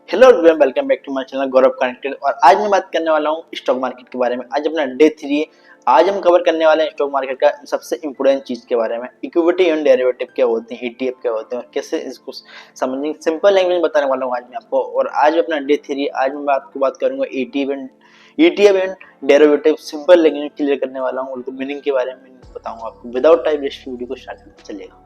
Hello everyone, welcome back to my channel Gaurav connected. और आज मैं बात करने वाला हूँ स्टॉक मार्केट के बारे में। आज अपना डे 3 है। आज हम कवर करने वाले हैं स्टॉक मार्केट का सबसे इंपॉर्टेंट चीज के बारे में। इक्विटी एंड डेरिवेटिव क्या होते हैं, ईटीएफ क्या होते हैं और कैसे इसको समझने सिंपल लैंग्वेज में बताने वाला हूँ आज मैं आपको। और आज अपना डे 3 है। आज मैं आपको बात करूंगा ETF and derivative simple language में क्लियर करने वाला हूँ। उनको मीनिंग के बारे में बताऊंगा आपको। विदाउट टाइम वेस्ट वीडियो को स्टार्ट करना चलेगा।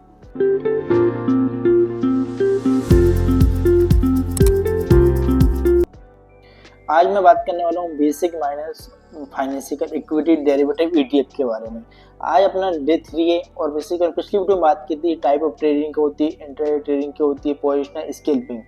आज मैं बात करने वाला हूँ basic minus financial equity derivative ETF के बारे में। आज अपना डे 3 है। और बेसिक पिछली वीडियो में बात की थी टाइप ऑफ ट्रेडिंग की होती है, इंट्राडे ट्रेडिंग की होती है, पोजिशनल स्कैल्पिंग।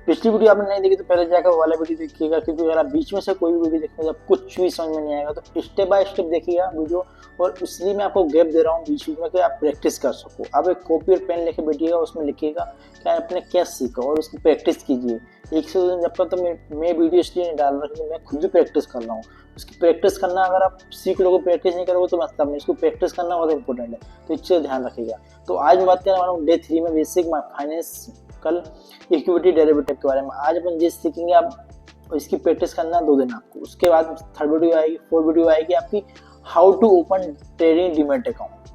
पिछली वीडियो आपने नहीं देखी तो पहले जाकर वाला वीडियो देखिएगा, क्योंकि अगर आप बीच में से कोई वीडियो देखने जब कुछ भी समझ में नहीं आएगा तो स्टेप बाय स्टेप देखिएगा वीडियो। और इसलिए मैं आपको गैप दे रहा हूँ बीच में कि आप प्रैक्टिस कर सको। आप एक कॉपी और पेन लेके बैठिएगा, उसमें लिखिएगा कि आपने क्या सीखा और उसकी प्रैक्टिस कीजिए। एक से दो दिन जब तक तो मैं वीडियो इसलिए नहीं डाल रहा क्योंकि मैं खुद भी प्रैक्टिस कर रहा हूँ। उसकी प्रैक्टिस करना, अगर आप सीख लोगे प्रैक्टिस नहीं करोगे तो मतलब नहीं। इसको प्रैक्टिस करना बहुत इंपॉर्टेंट है, तो इससे ध्यान रखिएगा। तो आज मैं बात करने वाला हूँ डे 3 में बेसिक फाइनेंशियल इक्विटी डेरिवेटिव के बारे में। आज अपन ये सीखेंगे, आप इसकी प्रैक्टिस करना 2 दिन आपको। उसके बाद थर्ड वीडियो आएगी, फोर्थ वीडियो आएगी आपकी how to open trading demat account.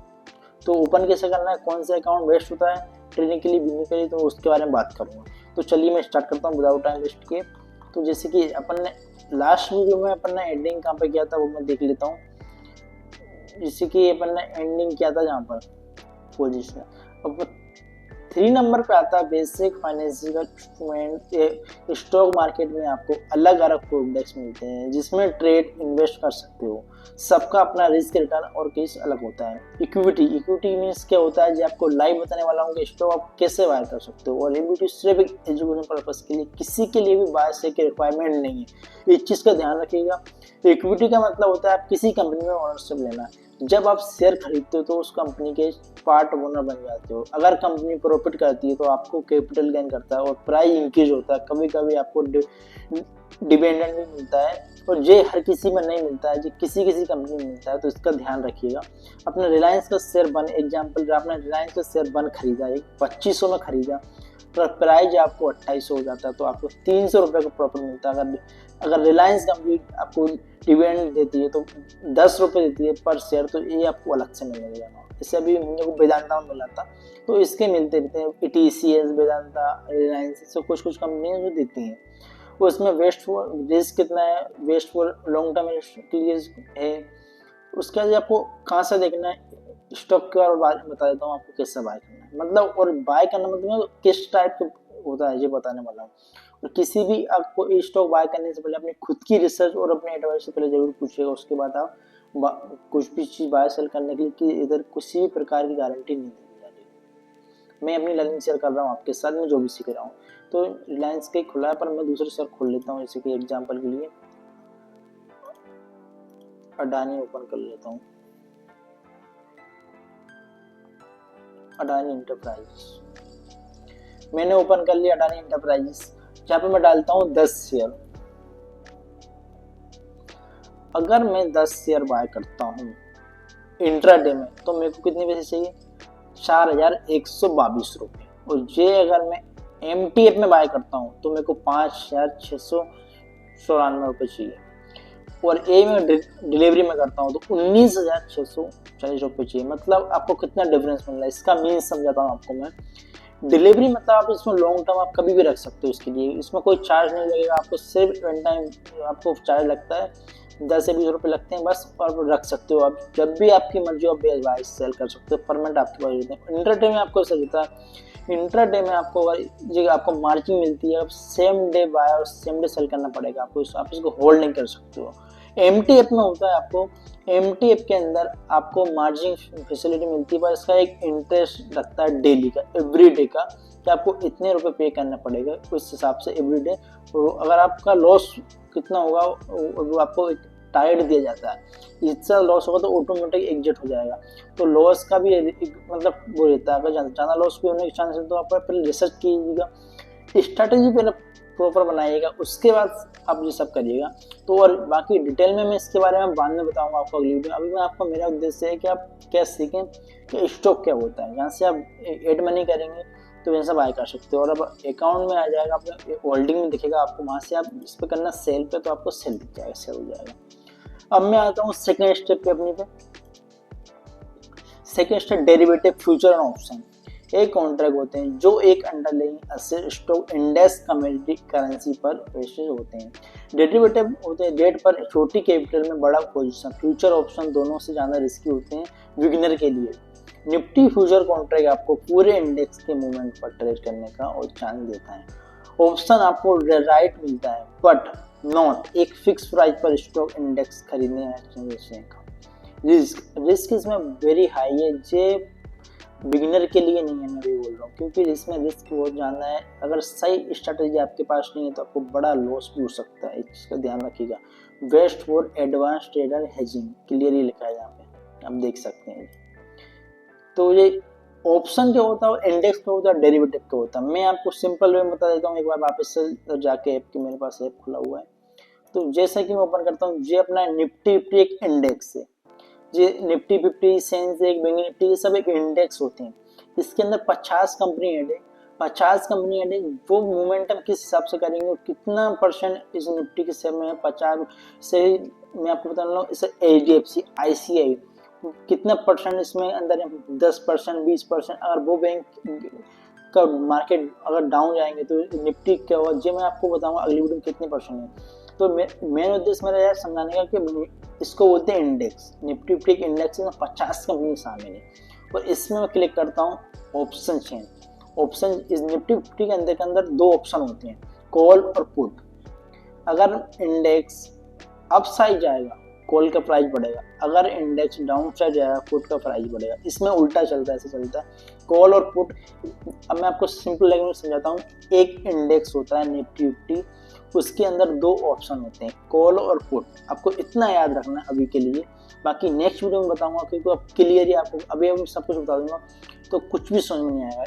तो ओपन कैसे करना है, कौन सा अकाउंट बेस्ट होता है ट्रेडिंग के लिए, बिजनेस के लिए, तो उसके बारे में बात करूंगा। तो चलिए मैं स्टार्ट करता हूँ विदाउट टाइम वेस्ट के। तो जैसे कि अपन ने लास्ट वीडियो में अपन ने एंडिंग कहाँ पे किया था वो मैं देख लेता हूँ। जैसे कि अपन ने एंडिंग किया था जहाँ पर पोजीशन, अब 3 नंबर पे आता है basic financial instrument. Stock market में आपको अलग अलग प्रोडक्ट्स मिलते हैं जिसमें ट्रेड इन्वेस्ट कर सकते हो। सबका अपना रिस्क रिटर्न और केस अलग होता है। इक्विटी मीन्स क्या होता है, जो आपको लाइव बताने वाला हूँ कि स्टॉक आप कैसे बाय कर सकते हो। और इक्विटी सिर्फ एक एजुकेशन पर्पज के लिए, किसी के लिए भी बाय से की रिक्वायरमेंट नहीं है। इस चीज़ का ध्यान रखिएगा। इक्विटी का मतलब होता है आप किसी कंपनी में ओनरशिप लेना। जब आप शेयर खरीदते हो तो उस कंपनी के पार्ट ओनर बन जाते हो। अगर कंपनी प्रॉफिट करती है तो आपको कैपिटल गेन करता है और प्राइस इंक्रीज होता है। कभी कभी आपको डिविडेंड भी मिलता है, और ये हर किसी में नहीं मिलता है, ये किसी किसी कंपनी में मिलता है। तो इसका ध्यान रखिएगा। अपने रिलायंस का शेयर वन एग्जाम्पल, आपने रिलायंस का शेयर वन खरीदा, 2500 में खरीदा, तो प्राइस आपको 2800 हो जाता है, तो आपको 300 रुपये का प्रॉफिट मिलता है। अगर रिलायंस कंपनी आपको डिविडेंड देती है तो 10 रुपये देती है पर शेयर, तो ये आपको अलग से मिलेगा। इससे अभी मुझे को वेदांता में मिला था, तो इसके मिलते रहते हैं। टीसीएस, वेदांता, रिलायंस, सब कुछ कुछ कंपनियां जो देती हैं। उसमें वेस्ट फॉर रिस्क कितना है, वेस्ट फॉर लॉन्ग टर्म के लिए है। उसके बाद आपको कहाँ से देखना है, स्टॉक के बारे में बता देता हूँ आपको कैसे बाय करना है। मतलब और बाय करना मतलब किस टाइप का होता है ये बताने वाला हूँ। और किसी भी आपको स्टॉक बाय करने से पहले अपनी खुद की रिसर्च और अपने एडवाइस से पहले जरूर पूछिएगा। उसके बाद आप कुछ भी चीज़ बाय सेल करने के लिए कि इधर किसी भी प्रकार की गारंटी नहीं दी जाती। मैं अपनी लर्निंग शेयर कर रहा हूँ आपके साथ, में जो भी सीख रहा हूँ। तो रिलायंस के खुला है, पर मैं दूसरे शेयर खोल लेता हूँ। जैसे कि एग्जांपल के लिए अडानी ओपन कर लेता हूँ, अडानी इंटरप्राइजेस मैंने ओपन कर लिया। अडानी इंटरप्राइजेस जहाँ पे मैं डालता हूँ 10 शेयर। अगर मैं 10 शेयर बाय करता हूँ इंट्राडे में तो मेरे को कितने पैसे चाहिए, 4122 रुपये। और ये अगर मैं एमटीएफ में बाय करता हूँ तो मेरे को 5694 रुपये चाहिए। और ए में डिलीवरी में करता हूँ तो 19640 रुपये चाहिए। मतलब आपको कितना डिफरेंस मिल रहा है, इसका मीन समझाता हूँ आपको मैं। डिलीवरी मतलब आप इसमें लॉन्ग टर्म आप कभी भी रख सकते हो। इसके लिए इसमें कोई चार्ज नहीं लगेगा आपको, सिर्फ वन टाइम आपको चार्ज लगता है, 10 से 20 रुपये लगते हैं बस। और रख सकते हो आप जब भी आपकी मर्जी आप बाय सेल कर सकते हो, परमानेंट आपके पास होते हैं। इंट्राडे में आपको ऐसा होता है, इंट्राडे में आपको मार्जिन मिलती है, सेम डे बाय और सेम डे सेल करना पड़ेगा आपको, आप इसको होल्ड नहीं कर सकते हो। एमटीएफ में होता है, आपको एमटीएफ के अंदर आपको मार्जिन फैसिलिटी मिलती है, पर इसका एक इंटरेस्ट लगता है डेली का, एवरी डे का, कि आपको इतने रुपए पे करना पड़ेगा उस हिसाब से एवरी डे। और अगर आपका लॉस कितना होगा वो आपको एक टारगेट दिया जाता है, इससे लॉस होगा तो ऑटोमेटिक एग्जिट हो जाएगा। तो लॉस का भी मतलब वो रहता है, अगर ज़्यादा लॉस भी होने के चांस है तो आप पहले रिसर्च कीजिएगा, स्ट्रैटेजी पहले प्रॉपर बनाइएगा, उसके बाद आप ये सब करिएगा। तो और बाकी डिटेल में मैं इसके बारे में बाद में बताऊंगा आपको अगली वीडियो। अभी मैं आपका मेरा उद्देश्य है कि आप क्या सीखें कि स्टॉक क्या होता है। यहाँ से आप एड मनी करेंगे तो वैसा बाय कर सकते हो। और अब अकाउंट में आ जाएगा, आपने होल्डिंग में दिखेगा आपको, वहाँ से आप इस पर करना सेल पे, तो आपको सेल दिख जाएगा, सेल हो जाएगा। अब मैं आता हूँ सेकेंड स्टेप पे अपनी पे। Second step derivative future and option. एक कॉन्ट्रैक्ट होते हैं जो एक underlying asset stock index commodity currency पर बेसिस होते हैं। डेरिवेटिव होते हैं डेट पर छोटी कैपिटल में बड़ा पोजीशन। फ्यूचर ऑप्शन दोनों से ज़्यादा रिस्की होते हैं बिगिनर के लिए। निफ्टी फ्यूचर कॉन्ट्रैक्ट आपको पूरे इंडेक्स के मूवमेंट पर ट्रेड करने का और चांस देता है। ऑप्शन आपको राइट मिलता है बट नॉट एक फिक्स प्राइस पर स्टॉक इंडेक्स खरीदने का। रिस्क इसमें वेरी हाई है, जे बिगिनर के लिए नहीं है, मैं भी बोल रहा हूँ, क्योंकि इसमें रिस्क बहुत ज़्यादा है। अगर सही स्ट्रेटेजी आपके पास नहीं है तो आपको बड़ा लॉस भी हो सकता है, इसका ध्यान रखिएगा। Best for advance trader hedging clearly लिखा है यहाँ पे, आप देख सकते हैं। तो ये ऑप्शन क्या होता है, इंडेक्स क्या होता है, डेरिवेटिव क्या होता है, मैं आपको सिंपल वे में बता देता हूँ। एक बार वापस से जाके ऐप की, मेरे पास ऐप खुला हुआ है, तो जैसा कि मैं ओपन करता हूँ, ये अपना निफ्टी एक इंडेक्स है। ये निफ्टी 50, सेंसेक्स, बैंक निफ्टी, ये सब एक इंडेक्स होते हैं। इसके अंदर 50 कंपनी ऐड है। 50 कंपनी ऐड है, वो मोमेंटम किस हिसाब से करेंगे, कितना परसेंट इस निफ्टी के शेयर में है, 50 से मैं आपको बता रहा हूँ। इसे एचडीएफसी, आईसीआई कितना परसेंट इसमें अंदर है, 10%, 20%। अगर वो बैंक का मार्केट अगर डाउन जाएंगे तो निफ्टी क्या होगा, जो मैं आपको बताऊंगा अगली वीडियो में कितने परसेंट है। तो मेन उद्देश्य मेरा यार समझाने का कि इसको बोलते हैं इंडेक्स। निफ्टी एक इंडेक्स में 50 कंपनी शामिल है, और इसमें मैं क्लिक करता हूँ ऑप्शन चेन। ऑप्शन इस निफ्टी 50 के अंदर दो ऑप्शन होते हैं, कॉल और पुट। अगर इंडेक्स अप साइड जाएगा कॉल का प्राइस बढ़ेगा, अगर इंडेक्स डाउन साइड जाएगा पुट का प्राइस बढ़ेगा। इसमें उल्टा चलता है, ऐसे चलता है कॉल और पुट। अब मैं आपको सिंपल लैंग्वेज में समझाता हूँ। एक इंडेक्स होता है निफ्टी 50, उसके अंदर दो ऑप्शन होते हैं, कॉल और पुट। आपको इतना याद रखना है अभी के लिए, बाकी नेक्स्ट वीडियो में बताऊंगा, क्योंकि अब क्लियर ही आपको अभी मैं सब कुछ बता दूंगा तो कुछ भी समझ में नहीं आएगा।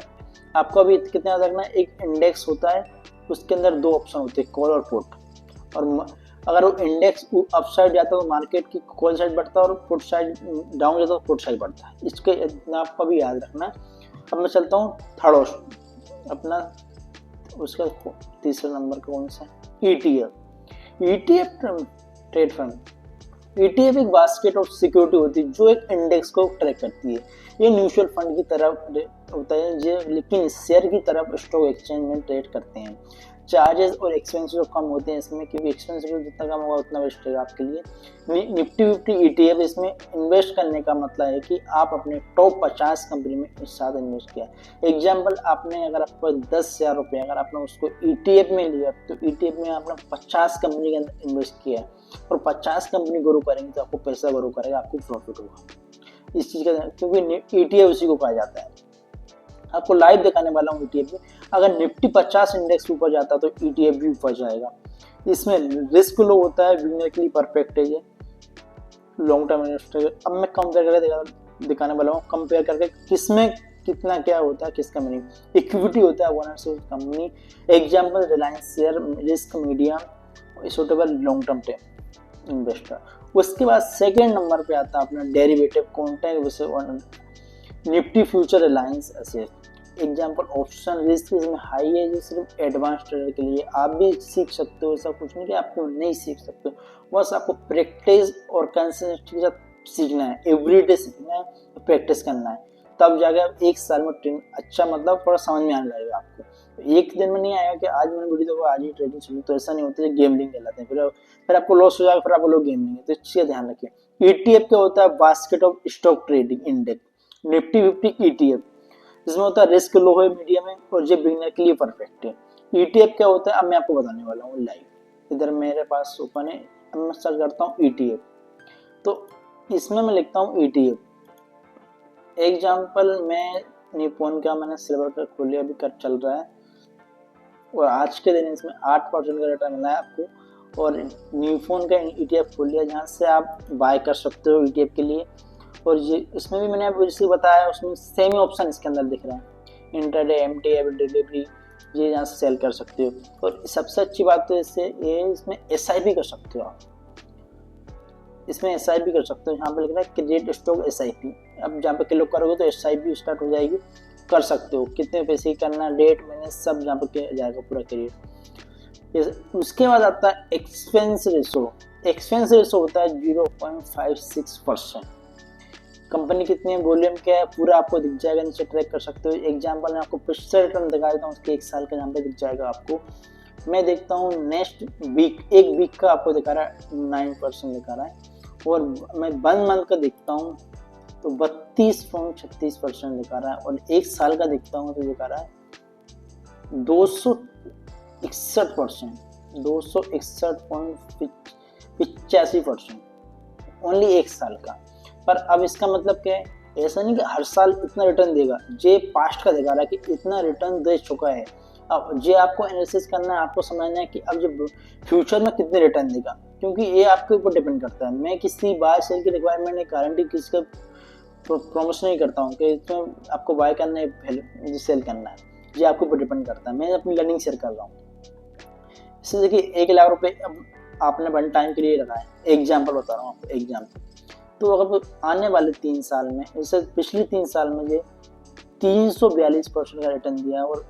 आपको अभी कितना याद रखना है, एक इंडेक्स होता है, उसके अंदर दो ऑप्शन होते हैं, कॉल और पुट। और अगर वो इंडेक्स अप साइड जाता है तो मार्केट की कॉल साइड बढ़ता है, और पुट साइड डाउन जाता है तो पुट साइड बढ़ता है। इसके इतना आपको भी याद रखना है। अब मैं चलता हूँ थर्ड अपना, उसका तीसरा नंबर का कौन सा, ETF ट्रेड फंड। ETF एक बास्केट ऑफ सिक्योरिटी होती है जो एक इंडेक्स को ट्रैक करती है। ये म्यूचुअल फंड की तरफ होता है जो, लेकिन शेयर की तरफ स्टॉक एक्सचेंज में ट्रेड करते हैं। चार्जेस और एक्सपेंसेस कम होते हैं इसमें, क्योंकि एक्सपेंसेस जितना कम होगा उतना बेस्ट रहेगा आपके लिए। निफ्टी 50 ETF इसमें इन्वेस्ट करने का मतलब है कि आप अपने टॉप 50 कंपनी में एक साथ इन्वेस्ट किया। एग्जाम्पल, आपने अगर आपको 10,000 रुपये अगर आपने उसको ETF में लिया, तो ETF में आपने 50 कंपनी के अंदर इन्वेस्ट किया, और 50 कंपनी ग्रो करेंगे तो आपको पैसा ग्रो करेगा, आपको प्रॉफिट होगा इस चीज़ का, क्योंकि ETF उसी को कहा जाता है। आपको लाइव दिखाने वाला हूँ ETF में। अगर निफ्टी 50 इंडेक्स ऊपर जाता है तो ETF भी ऊपर जाएगा। इसमें रिस्क लो होता है, बिगिनर के लिए परफेक्ट है ये, लॉन्ग टर्म इन्वेस्टर। अब मैं कंपेयर करके दिखाने वाला हूँ, कंपेयर करके किसमें कितना क्या होता है, किस कंपनी इक्विटी होता है 100 company. Example, Reliance share, risk medium, suitable long term investor. उसके बाद सेकेंड नंबर पे आता है अपना derivative contract, Nifty future Reliance asset. Example, option risk इसमें हाई है, जो सिर्फ एडवांस ट्रेडर के लिए। आप भी सीख सकते हो, ऐसा कुछ नहीं कि आपको नहीं सीख सकते, बस आपको प्रैक्टिस और कंसिस्टेंसी के साथ सीखना है, एवरीडे सीखना है, प्रैक्टिस करना है, तब जाकर एक साल में ट्रेड अच्छा, मतलब थोड़ा समझ में आने लगेगा आपको। एक दिन में नहीं आएगा कि आज मैंने वीडियो देखो आज ही ट्रेडिंग शुरू, तो ऐसा नहीं होता है, गेमलिंग कहलाते हैं। फिर आपको लॉस हो जाएगा, फिर आपको लोग गेमलिंग है, तो इस चीज़ का ध्यान रखिए। ETF क्या होता है, basket of stock trading index. Nifty 50 ETF जिसमें होता है रिस्क लो है, मीडियम है, और ये बिगिनर के लिए परफेक्ट है। ETF क्या होता है अब मैं आपको बताने वाला हूँ लाइव। इधर मेरे पास ओपन है, अब मैं सर्च करता हूँ ETF, तो इसमें मैं लिखता हूँ ETF। एग्जाम्पल, मैं निपॉन का मैंने सिल्वर का खोल लिया, अभी कर चल रहा है, और आज के दिन इसमें 8% का रिटर्न मिला है आपको। और न्यूफोन का ETF खोल लिया, जहाँ से आप बाय कर सकते हो ETF के लिए। और ये इसमें भी मैंने आपको जैसे बताया, उसमें सेम ही ऑप्शन इसके अंदर दिख रहा है, इंटरडे, MTA, डिलीवरी, ये यहाँ से सेल कर सकते हो। और सबसे अच्छी बात तो इससे ये, इसमें SIP कर सकते हो आप, इसमें SIP कर सकते हो। यहाँ पे लिख रहा है क्रिएट स्टॉक SIP। अब जहाँ पे क्लिक करोगे तो SIP स्टार्ट हो जाएगी, कर सकते हो, कितने पैसे करना, डेट मैंने सब जहाँ पर किया जाएगा पूरा करियर। उसके बाद आता है एक्सपेंस रेशो। एक्सपेंस रेशो होता है 0.56%। कंपनी कितनी है, वॉल्यूम क्या है, पूरा आपको दिख जाएगा, नीचे ट्रैक कर सकते हो। एग्जाम्पल मैं आपको पिछले रिटर्न दिखा देता हूँ, उसके 1 साल का यहाँ पे दिख जाएगा आपको। मैं देखता हूँ नेक्स्ट वीक, 1 वीक का आपको दिखा रहा है 9% दिखा रहा है, और मैं 1 मंथ का देखता हूँ तो 32.36% दिखा रहा है, और 1 साल का देखता हूँ तो दिखा रहा है 261%, 261.85%, ओनली 1 साल का। पर अब इसका मतलब क्या है, ऐसा नहीं कि हर साल इतना रिटर्न देगा, जे पास्ट का दिखा रहा है कि इतना रिटर्न दे चुका है। अब जे आपको एनालिसिस करना है, आपको समझना है कि अब जो फ्यूचर में कितने रिटर्न देगा, क्योंकि ये आपके ऊपर डिपेंड करता है। मैं किसी बाय सेल की रिक्वायरमेंट नहीं, गारंटी किसी का प्रमोशन नहीं करता हूँ कि इसमें आपको बाय करना है सेल करना है, ये आपके ऊपर डिपेंड करता है। मैं अपनी लर्निंग शेयर कर रहा हूँ। इससे देखिए 1 लाख रुपए अब आपने 1 टाइम के लिए लगाए, एग्जाम्पल बता रहा हूँ आपको, एग्जाम्पल। तो अगर आने वाले 3 साल में, जैसे पिछले 3 साल में ये 342% का रिटर्न दिया, और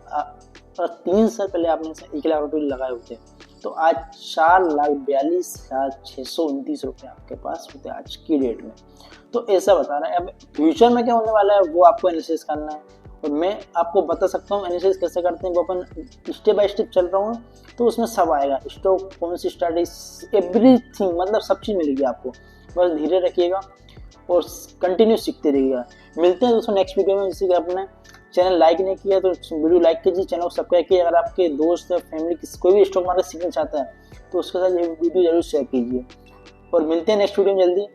3 साल पहले आपने 1 लाख रुपए लगाए होते तो आज 4,42,629 रुपये आपके पास होते आज की डेट में। तो ऐसा बता रहा है। अब फ्यूचर में क्या होने वाला है वो आपको एनालिसिस करना है, और मैं आपको बता सकता हूँ एनालिसिस कैसे करते हैं, वो अपन स्टेप बाय स्टेप चल रहा हूँ, तो उसमें सब आएगा, स्टॉक, कौन सी स्ट्रैटेजी, एवरीथिंग, मतलब सब चीज़ मिलेगी आपको। बस धीरे रखिएगा और कंटिन्यू सीखते रहिएगा। मिलते हैं दोस्तों नेक्स्ट वीडियो में। जैसे कि आपने चैनल लाइक नहीं किया तो वीडियो लाइक कीजिए, चैनल को सब्सक्राइब कीजिए। अगर आपके दोस्त या फैमिली कोई भी स्टॉक मार्केट सीखना चाहता है तो उसके साथ ये वीडियो जरूर शेयर कीजिए, और मिलते हैं नेक्स्ट वीडियो में जल्दी।